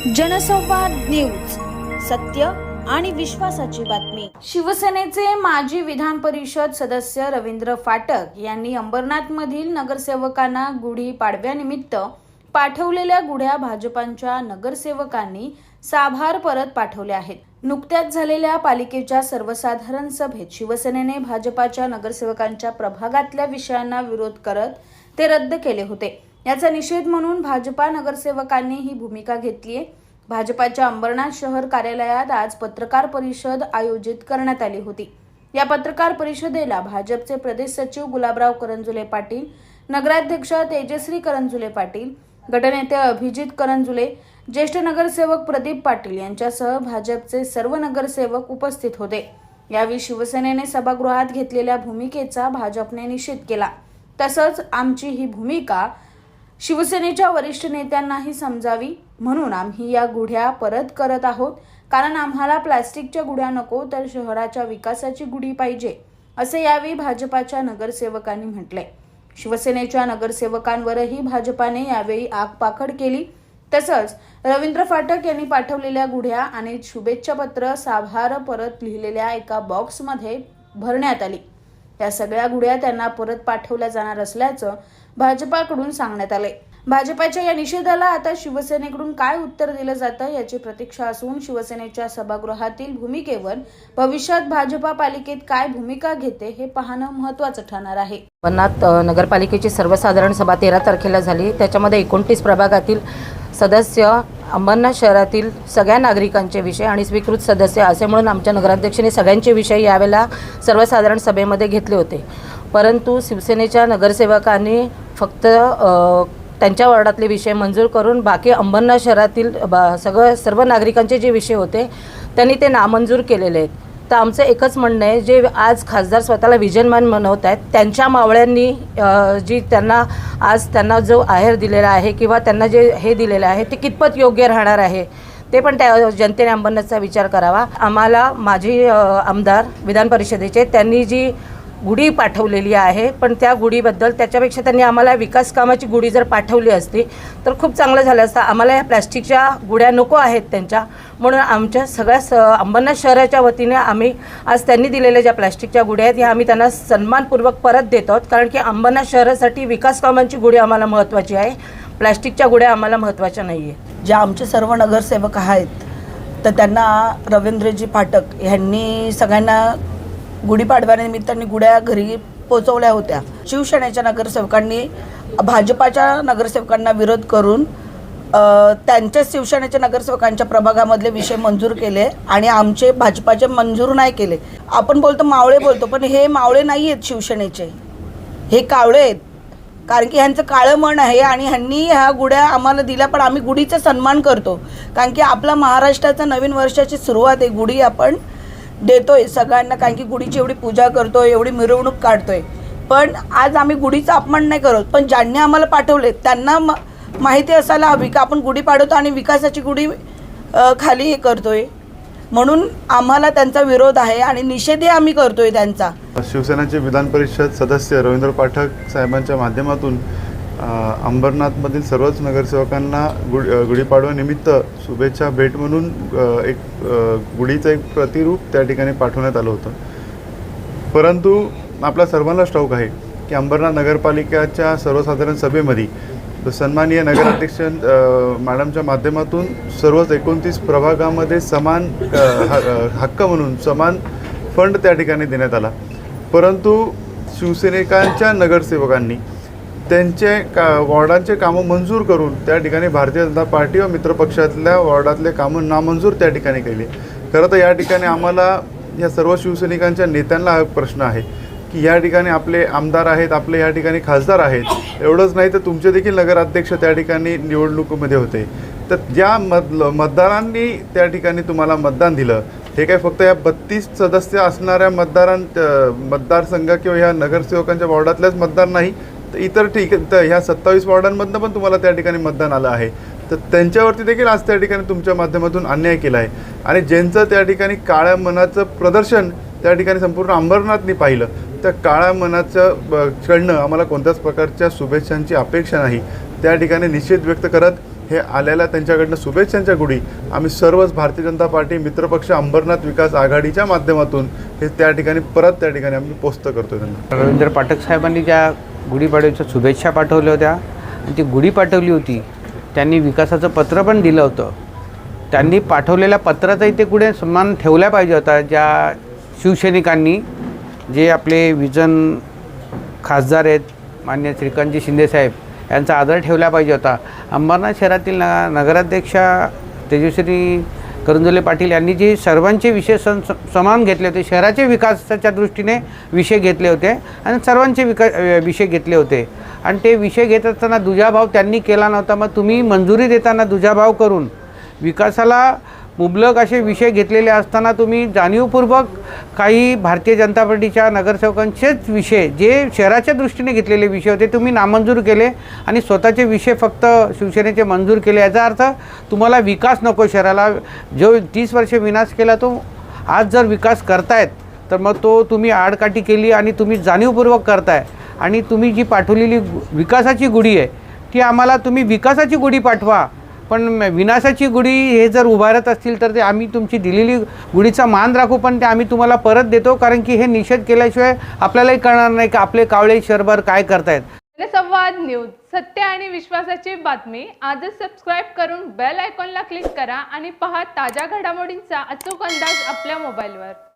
जनसंवाद न्यूज, सत्य आणि विश्वासाची बातमी। शिवसेनेचे माजी विधान परिषद सदस्य रवींद्र फाटक यांनी अंबरनाथमधील नगरसेवकांना गुढी पाडव्यानिमित्त पाठवलेल्या गुढ्या भाजपाच्या नगरसेवकांनी साभार परत पाठवल्या आहेत। नुकत्याच झालेल्या पालिकेच्या सर्वसाधारण सभेत शिवसेनेने भाजपाच्या नगरसेवकांच्या प्रभागातल्या विषयांना विरोध करत ते रद्द केले होते। याचा निषेध म्हणून भाजपा नगरसेवकांनी ही भूमिका घेतली आहे। भाजपाच्या अंबरनाथ शहर कार्यालयात आज पत्रकार परिषद आयोजित करण्यात आली होती। या पत्रकार परिषदेला भाजपचे प्रदेश सचिव गुलाबराव करंजुले पाटील, नगराध्यक्ष तेजश्री करंजुले पाटील, गटनेते अभिजित करंजुले, ज्येष्ठ नगरसेवक प्रदीप पाटील यांच्यासह भाजपचे सर्व नगरसेवक उपस्थित होते। यावेळी शिवसेनेने सभागृहात घेतलेल्या भूमिकेचा भाजपने निषेध केला। तसंच आमची ही भूमिका शिवसेनेच्या वरिष्ठ नेत्यांनाही समजावी म्हणून आम्ही या गुढ्या परत करत आहोत, कारण आम्हाला प्लास्टिकच्या गुढ्या नको तर शहराच्या विकासाची गुढी पाहिजे, असे यावेळी भाजपाच्या नगरसेवकांनी म्हटले। शिवसेनेच्या नगरसेवकांवरही भाजपाने यावेळी आगपाखड केली। तसंच रवींद्र फाटक यांनी पाठवलेल्या गुढ्या आणि शुभेच्छा पत्र साभार परत लिहिलेल्या एका बॉक्समध्ये भरण्यात आली। या सगळ्या गुढ्या त्यांना परत पाठवल्या जाणार असल्याचं भाजपाकडून सांगण्यात आले। भाजपाच्या या निषेधाला आता शिवसेनेकडून काय उत्तर दिलं जातं याची प्रतीक्षा असून शिवसेनेच्या सभागृहातील भूमिकेवर भविष्यात भाजपा पालिकेत काय भूमिका घेते हे पाहणं महत्त्वाचं ठरणार आहे। अंबरनाथ नगरपालिकेची सर्वसाधारण सभा 13 तारखेला झाली। त्याच्यामध्ये 29 प्रभागातील सदस्य, अंबरनाथ शहरातील सगळ्या नागरिकांचे विषय आणि स्वीकृत सदस्य असे म्हणून आमच्या नगराध्यक्षांनी सगळ्यांचे विषय यावेळेला सर्वसाधारण सभेमध्ये घेतले होते। परंतु शिवसेनेच्या नगरसेवकांनी फक्त त्यांच्या वॉर्डातले विषय मंजूर करून बाकी अंबरनाथ शहरातील सर्व नागरिकांचे जे विषय होते त्यांनी ते नामंजूर केलेले आहेत। तर आमचं एकच म्हणणं आहे, जे आज खासदार स्वतःला विजनमान म्हणवत आहेत त्यांच्या मावळ्यांनी जी त्यांना जो आहेर दिलेला आहे किंवा त्यांना जे हे दिलेलं आहे ते कितपत योग्य राहणार आहे ते पण त्या जनतेने अंबरनाथचा विचार करावा। आम्हाला माजी आमदार विधान परिषदेचे त्यांनी जी गुढी पाठवलेली आहे, पण त्या गुढीबद्दल त्याच्यापेक्षा त्यांनी आम्हाला विकास कामाची गुढी जर पाठवली असती तर खूप चांगलं झालं असतं। आम्हाला या प्लॅस्टिकच्या गुढ्या नको आहेत त्यांच्या, म्हणून आमच्या सगळ्या अंबरनाथ शहराच्या वतीने आम्ही आज त्यांनी दिलेल्या ज्या प्लॅस्टिकच्या गुढ्या आहेत ह्या आम्ही त्यांना सन्मानपूर्वक परत देत आहोत, कारण की अंबरनाथ शहरासाठी विकास कामांची गुढी आम्हाला महत्त्वाची आहे, प्लॅस्टिकच्या गुढ्या आम्हाला महत्त्वाच्या नाही आहे। जे आमचे सर्व नगरसेवक आहेत तर त्यांना रवींद्रजी फाटक यांनी सगळ्यांना गुढीपाडव्यानिमित्ताने गुढ्या घरी पोचवल्या होत्या। शिवसेनेच्या नगरसेवकांनी भाजपाच्या नगरसेवकांना विरोध करून त्यांच्या शिवसेनेच्या नगरसेवकांच्या प्रभागामधले विषय मंजूर केले आणि आमचे भाजपाचे मंजूर नाही केले। आपण बोलतो मावळे बोलतो, पण हे मावळे नाही आहेत शिवसेनेचे, हे कावळे आहेत, कारण की ह्यांचं काळं मन आहे आणि ह्यांनी ह्या गुढ्या आम्हाला दिल्या। पण आम्ही गुढीचा सन्मान करतो, कारण की आपला महाराष्ट्राचा नवीन वर्षाची सुरुवात आहे, गुढी आपण देतोय सगळ्यांना, कारण की गुढीची एवढी पूजा करतोय, एवढी मिरवणूक काढतोय। पण आज आम्ही गुढीचा अपमान नाही करत, पण ज्यांनी आम्हाला पाठवले त्यांना माहिती असायला हवी की आपण गुढी पाडवतो आणि विकासाची गुढी खाली हे करतोय, म्हणून आम्हाला त्यांचा विरोध आहे आणि निषेधही आम्ही करतोय त्यांचा। शिवसेनेचे विधान परिषद सदस्य रवींद्र फाटक साहेबांच्या माध्यमातून अंबरनाथमधील सर्वच नगरसेवकांना गुढीपाडव्यानिमित्त शुभेच्छा भेट म्हणून एक गुढीचं एक प्रतिरूप त्या ठिकाणी पाठवण्यात आलं होतं। परंतु आपल्या सर्वांनाच ठाऊक आहे की अंबरनाथ नगरपालिकेच्या सर्वसाधारण सभेमध्ये सन्माननीय नगराध्यक्ष मॅडमच्या माध्यमातून सर्वच 29 प्रभागामध्ये समान हक्क म्हणून समान फंड त्या ठिकाणी देण्यात आला। परंतु शिवसैनिकांच्या नगरसेवकांनी त्यांचे वॉर्डांचे कामं मंजूर करून त्या ठिकाणी भारतीय जनता पार्टी व मित्रपक्षातल्या वॉर्डातले कामं नामंजूर त्या ठिकाणी केले। खरं तर या ठिकाणी आम्हाला या सर्व शिवसैनिकांच्या नेत्यांना हा प्रश्न आहे की या ठिकाणी आपले आमदार आहेत, आपले या ठिकाणी खासदार आहेत, एवढंच नाही तर तुमचे देखील नगराध्यक्ष त्या ठिकाणी निवडणुकीमध्ये होते, तर ज्या मतदारांनी त्या ठिकाणी तुम्हाला मतदान दिलं हे काय फक्त या 32 सदस्य असणाऱ्या मतदारसंघ किंवा ह्या नगरसेवकांच्या वॉर्डातल्याच मतदार नाही, तर इतर तर ह्या 27 वॉर्डांमधनं पण तुम्हाला त्या ठिकाणी मतदान आलं आहे, तर त्यांच्यावरती देखील आज त्या ठिकाणी तुमच्या माध्यमातून अन्याय केला आहे। आणि ज्यांचं त्या ठिकाणी काळ्या मनाचं प्रदर्शन त्या ठिकाणी संपूर्ण अंबरनाथनी पाहिलं, त्या काळ्या मनाचं कडनं आम्हाला कोणत्याच प्रकारच्या शुभेच्छांची अपेक्षा नाही। त्या ठिकाणी निषेध व्यक्त करत हे आलेल्या त्यांच्याकडनं शुभेच्छांच्या गुढी आम्ही सर्वच भारतीय जनता पार्टी मित्रपक्ष अंबरनाथ विकास आघाडीच्या माध्यमातून हे त्या ठिकाणी आम्ही पोस्ट करतोय त्यांना. रवींद्र पाठक साहेबांनी ज्या गुढीपाडव्याच्या शुभेच्छा पाठवल्या होत्या आणि ती गुढी पाठवली होती, त्यांनी विकासाचं पत्र पण दिलं होतं. त्यांनी पाठवलेल्या पत्राचाही ते कुठे सन्मान ठेवला पाहिजे होता. ज्या शिवसैनिकांनी जे आपले विजन खासदार आहेत मान्य श्रीकांतजी शिंदेसाहेब यांचा आदर ठेवला पाहिजे होता. अंबरनाथ शहरातील नगराध्यक्षा तेजस्विनी करंजोले पाटील यांनी जे सर्वांचे विषय समान घेतले होते, शहराचे विकासाच्या दृष्टीने विषय घेतले होते आणि सर्वांचे विषय घेतले होते आणि ते विषय घेत असताना दुजाभाव त्यांनी केला नव्हता. मग तुम्ही मंजुरी देताना दुजाभाव करून विकासाला मुबलक असे विषय घेतलेले असताना तुम्ही जाणीवपूर्वक काही भारतीय जनता पार्टीच्या नगरसेवकांचेच विषय जे शहराच्या दृष्टीने घेतलेले विषय होते तुम्ही नामंजूर केले आणि स्वतःचे विषय फक्त शिवसेनेचे मंजूर केले. याचा अर्थ तुम्हाला विकास नको, शहराला जो 30 वर्षे विनाश केला तो आज जर विकास करतायत तर मग तो तुम्ही आडकाठी केली आणि तुम्ही जाणीवपूर्वक करताय. आणि तुम्ही जी पाठवलेली विकासाची गुढी आहे ती आम्हाला तुम्ही विकासाची गुढी पाठवा, पण विनाशाची गुढी हे जर उभारत असतील तर ते आम्ही तुमची दिलेली गुढीचा मान राखू, पण ते आम्ही तुम्हाला परत देतो. कारण की हे निषेध केल्याशिवाय आपल्यालाही कळणार नाही की आपले कावळे शहरभर काय करतायत. जनसंवाद न्यूज, सत्य आणि विश्वासाची बातमी. आजच सबस्क्राईब करून बेल आयकॉनला क्लिक करा आणि पहा ताज्या घडामोडींचा अचूक अंदाज आपल्या मोबाईलवर.